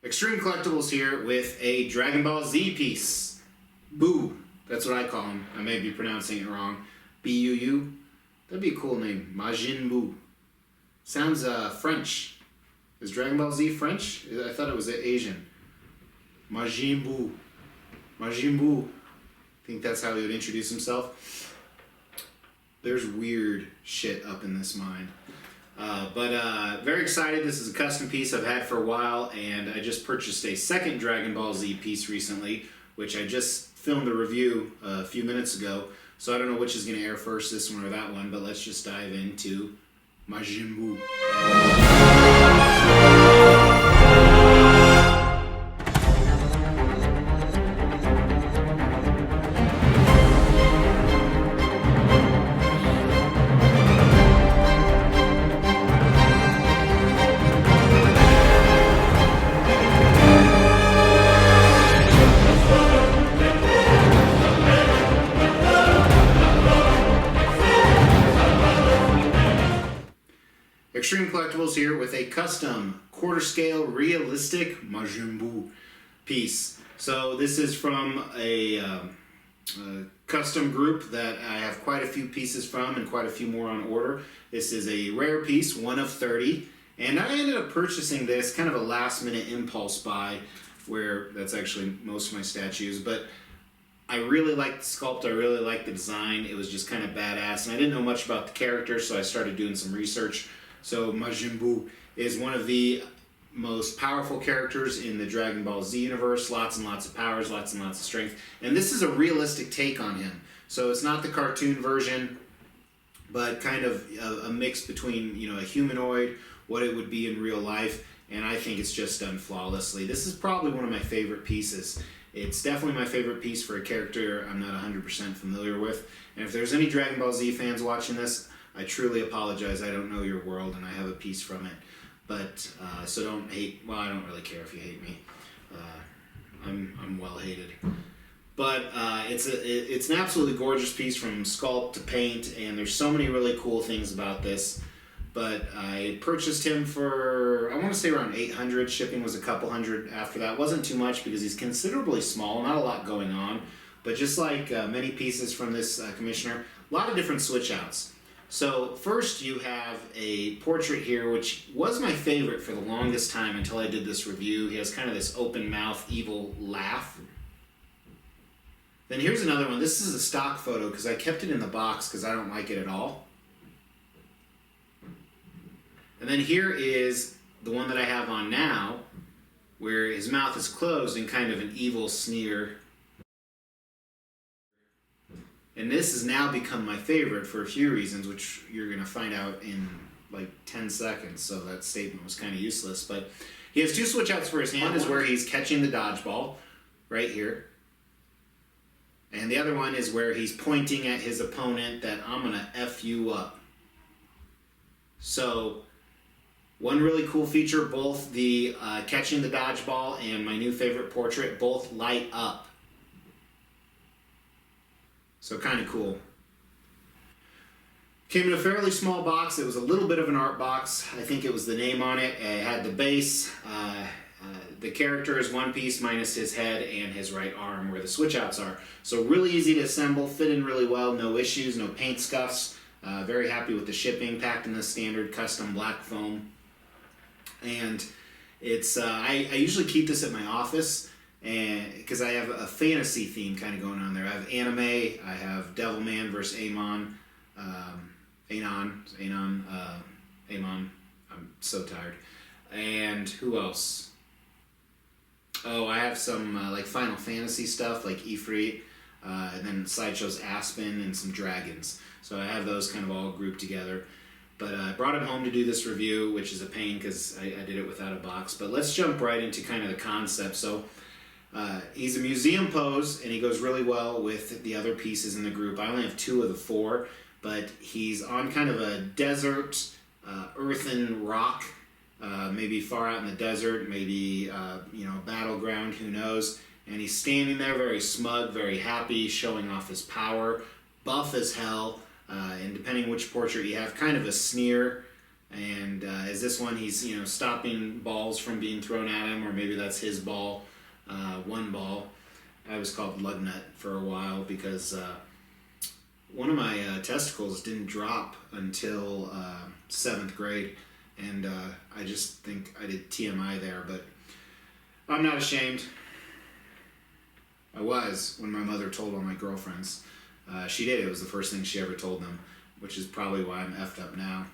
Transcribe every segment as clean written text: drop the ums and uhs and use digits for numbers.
Extreme Collectibles here with a Dragon Ball Z piece. Boo. That's what I call him. I may be pronouncing it wrong. B-U-U. That'd be a cool name. Majin Buu. Sounds French. Is Dragon Ball Z French? I thought it was Asian. Majin Buu. Majin Buu. I think that's how he would introduce himself. There's weird shit up in this mine. But very excited. This is a custom piece I've had for a while, and I just purchased a second Dragon Ball Z piece recently, which I just filmed a review a few minutes ago. So I don't know which is going to air first, this one or that one, but let's just dive into Majin Buu. Extreme Collectibles here with a custom quarter-scale realistic Majin Buu piece. So this is from a custom group that I have quite a few pieces from and quite a few more on order. This is a rare piece, 1 of 30, and I ended up purchasing this kind of a last-minute impulse buy, where that's actually most of my statues, but I really liked the sculpt, I really liked the design. It was just kind of badass, and I didn't know much about the character, so I started doing some research. So Majin Buu is one of the most powerful characters in the Dragon Ball Z universe. Lots and lots of powers, lots and lots of strength. And this is a realistic take on him. So it's not the cartoon version, but kind of a mix between, you know, a humanoid, what it would be in real life, and I think it's just done flawlessly. This is probably one of my favorite pieces. It's definitely my favorite piece for a character I'm not 100% familiar with. And if there's any Dragon Ball Z fans watching this, I truly apologize. I don't know your world, and I have a piece from it. But, so don't hate, well, I don't really care if you hate me. I'm well hated. But it's an absolutely gorgeous piece from sculpt to paint, and there's so many really cool things about this. But I purchased him for, I want to say around 800. Shipping was a couple hundred after that. Wasn't too much because he's considerably small, not a lot going on. But just like many pieces from this commissioner, a lot of different switch outs. So first you have a portrait here, which was my favorite for the longest time until I did this review. He has kind of this open mouth, evil laugh. Then here's another one. This is a stock photo because I kept it in the box because I don't like it at all. And then here is the one that I have on now, where his mouth is closed in kind of an evil sneer. And this has now become my favorite for a few reasons, which you're going to find out in like 10 seconds, so that statement was kind of useless. But he has two switch outs for his hand, is where he's catching the dodgeball, right here. And the other one is where he's pointing at his opponent that I'm going to F you up. So one really cool feature, both the catching the dodgeball and my new favorite portrait both light up. So kind of cool. Came in a fairly small box. It was a little bit of an art box. I think it was the name on it. It had the base. The character is one piece minus his head and his right arm where the switch outs are. So really easy to assemble, fit in really well, no issues, no paint scuffs. Very happy with the shipping, packed in the standard custom black foam. And it's I usually keep this at my office, and because I have a fantasy theme kind of going on there. I have anime, I have Devilman versus Amon, Amon. I'm so tired. And who else? Oh, I have some like Final Fantasy stuff, like Ifrit, and then Sideshow's Aspen and some dragons. So I have those kind of all grouped together. But I brought him home to do this review, which is a pain because I did it without a box. But let's jump right into kind of the concept. So he's a museum pose, and he goes really well with the other pieces in the group. I only have 2 of the 4, but he's on kind of a desert, earthen rock, maybe far out in the desert, maybe a battleground, who knows. And he's standing there very smug, very happy, showing off his power, buff as hell, and depending which portrait you have, kind of a sneer And as this one, he's stopping balls from being thrown at him, or maybe that's his ball, one ball. I was called Lugnut for a while because one of my testicles didn't drop until 7th grade, and I just think I did TMI there, but I'm not ashamed. I was when my mother told all my girlfriends. She did. It was the first thing she ever told them, which is probably why I'm effed up now.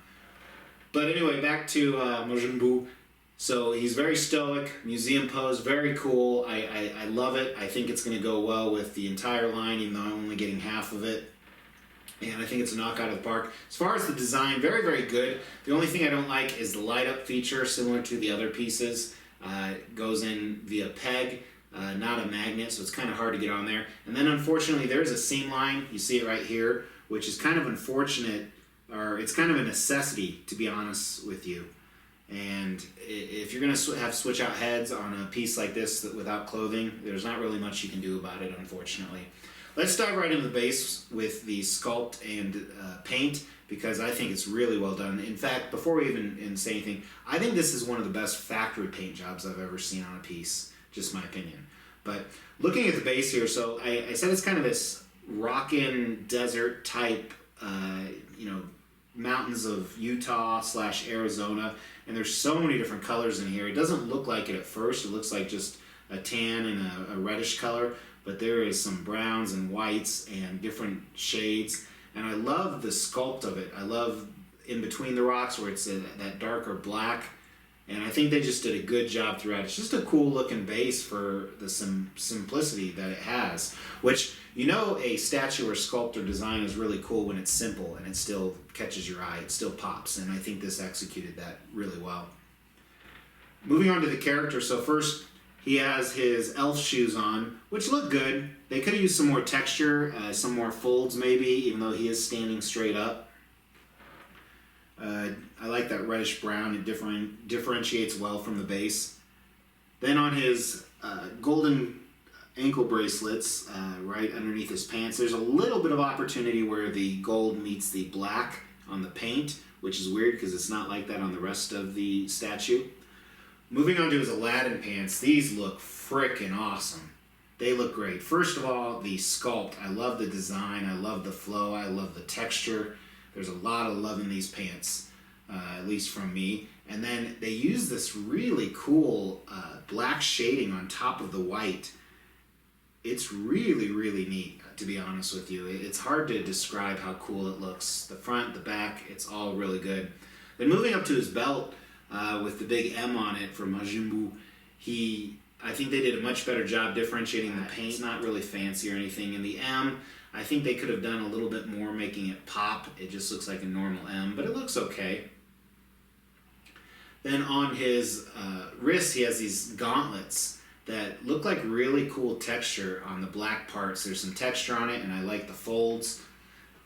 But anyway, back to Majin Buu. So he's very stoic, museum pose, very cool. I love it. I think it's going to go well with the entire line, even though I'm only getting half of it. And I think it's a knockout of the park. As far as the design, very, very good. The only thing I don't like is the light up feature, similar to the other pieces. It goes in via peg, not a magnet, so it's kind of hard to get on there. And then unfortunately, there's a seam line. You see it right here, which is kind of unfortunate, or it's kind of a necessity, to be honest with you. And if you're going to have switch out heads on a piece like this without clothing, there's not really much you can do about it, unfortunately. Let's dive right into the base with the sculpt and paint, because I think it's really well done. In fact, before we even say anything, I think this is one of the best factory paint jobs I've ever seen on a piece, just my opinion. But looking at the base here, so I said it's kind of this rockin' desert type, mountains of Utah / Arizona, and there's so many different colors in here. It doesn't look like it at first. It looks like just a tan and a reddish color, but there is some browns and whites and different shades, and I love the sculpt of it. I love in between the rocks where it's that darker black, and I think they just did a good job throughout. It's just a cool looking base for the simplicity that it has, which, a statue or sculpt or design is really cool when it's simple and it still catches your eye, it still pops, and I think this executed that really well. Moving on to the character, so first he has his elf shoes on, which look good. They could have used some more texture, some more folds maybe, even though he is standing straight up. I like that reddish brown. It differentiates well from the base. Then on his golden ankle bracelets, right underneath his pants, there's a little bit of opportunity where the gold meets the black on the paint, which is weird because it's not like that on the rest of the statue. Moving on to his Aladdin pants, these look frickin' awesome. They look great. First of all, the sculpt. I love the design. I love the flow. I love the texture. There's a lot of love in these pants, at least from me. And then they use this really cool black shading on top of the white. It's really, really neat, to be honest with you. It's hard to describe how cool it looks. The front, the back, it's all really good. Then moving up to his belt, with the big M on it for Majin Buu, I think they did a much better job differentiating the paint. It's not really fancy or anything. And the M, I think they could have done a little bit more making it pop. It just looks like a normal M, but it looks okay. Then on his wrist, he has these gauntlets that look like really cool texture on the black parts. There's some texture on it, and I like the folds.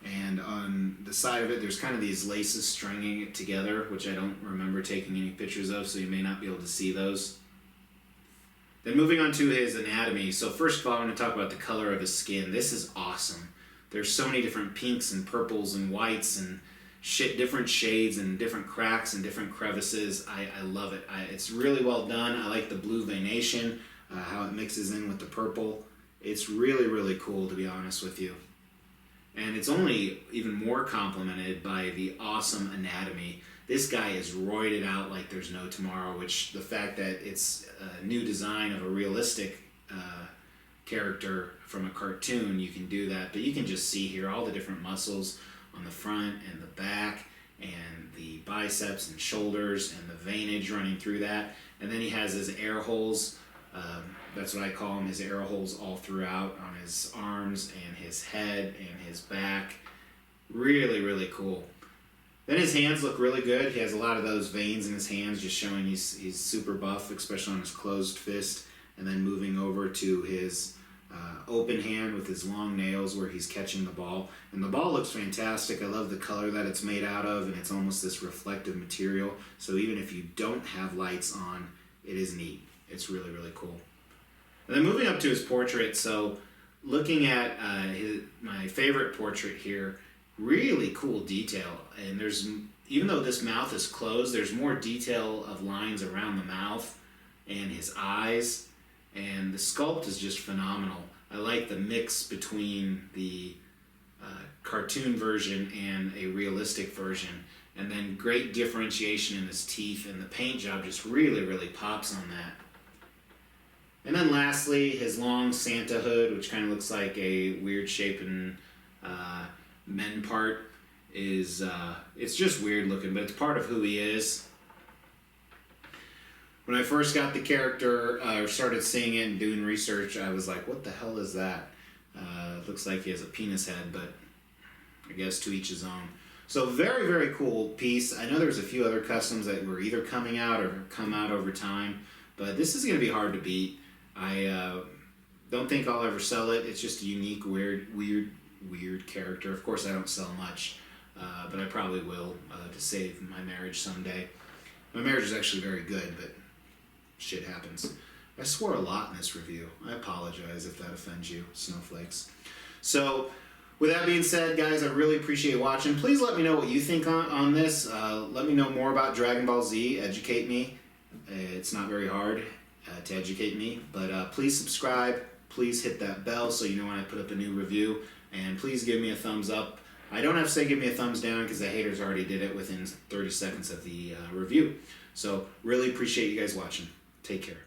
And on the side of it, there's kind of these laces stringing it together, which I don't remember taking any pictures of, so you may not be able to see those. Then moving on to his anatomy. So first of all, I'm going to talk about the color of his skin. This is awesome. There's so many different pinks and purples and whites and different shades and different cracks and different crevices. I love it. It's really well done. I like the blue veination, how it mixes in with the purple. It's really, really cool, to be honest with you. And it's only even more complemented by the awesome anatomy. This guy is roided out like there's no tomorrow, which the fact that it's a new design of a realistic character from a cartoon, you can do that. But you can just see here all the different muscles on the front and the back and the biceps and shoulders and the veinage running through that. And then he has his air holes. That's what I call them, his air holes all throughout on his arms and his head and his back. Really, really cool. Then his hands look really good. He has a lot of those veins in his hands, just showing he's super buff, especially on his closed fist. And then moving over to his open hand with his long nails where he's catching the ball. And the ball looks fantastic. I love the color that it's made out of, and it's almost this reflective material. So even if you don't have lights on, it is neat. It's really, really cool. And then moving up to his portrait, so looking at my favorite portrait here, really cool detail. And there's even though this mouth is closed, there's more detail of lines around the mouth and his eyes, and the sculpt is just phenomenal. I like the mix between the cartoon version and a realistic version, and then great differentiation in his teeth, and the paint job just really pops on that. And then lastly, his long Santa hood, which kind of looks like a weird shapen men part, is it's just weird looking, but it's part of who he is. When I first got the character, or started seeing it and doing research, I was like, what the hell is that? It looks like he has a penis head, but I guess to each his own. So very cool piece. I know there's a few other customs that were either coming out or come out over time, but this is going to be hard to beat. I don't think I'll ever sell it. It's just a unique, weird character. Of course, I don't sell much, but I probably will to save my marriage someday. My marriage is actually very good, but shit happens. I swore a lot in this review. I apologize if that offends you, snowflakes. So, with that being said, guys, I really appreciate watching. Please let me know what you think on this. Let me know more about Dragon Ball Z. Educate me. It's not very hard to educate me, but please subscribe. Please hit that bell so you know when I put up a new review. And please give me a thumbs up. I don't have to say give me a thumbs down because the haters already did it within 30 seconds of the review. So, really appreciate you guys watching. Take care.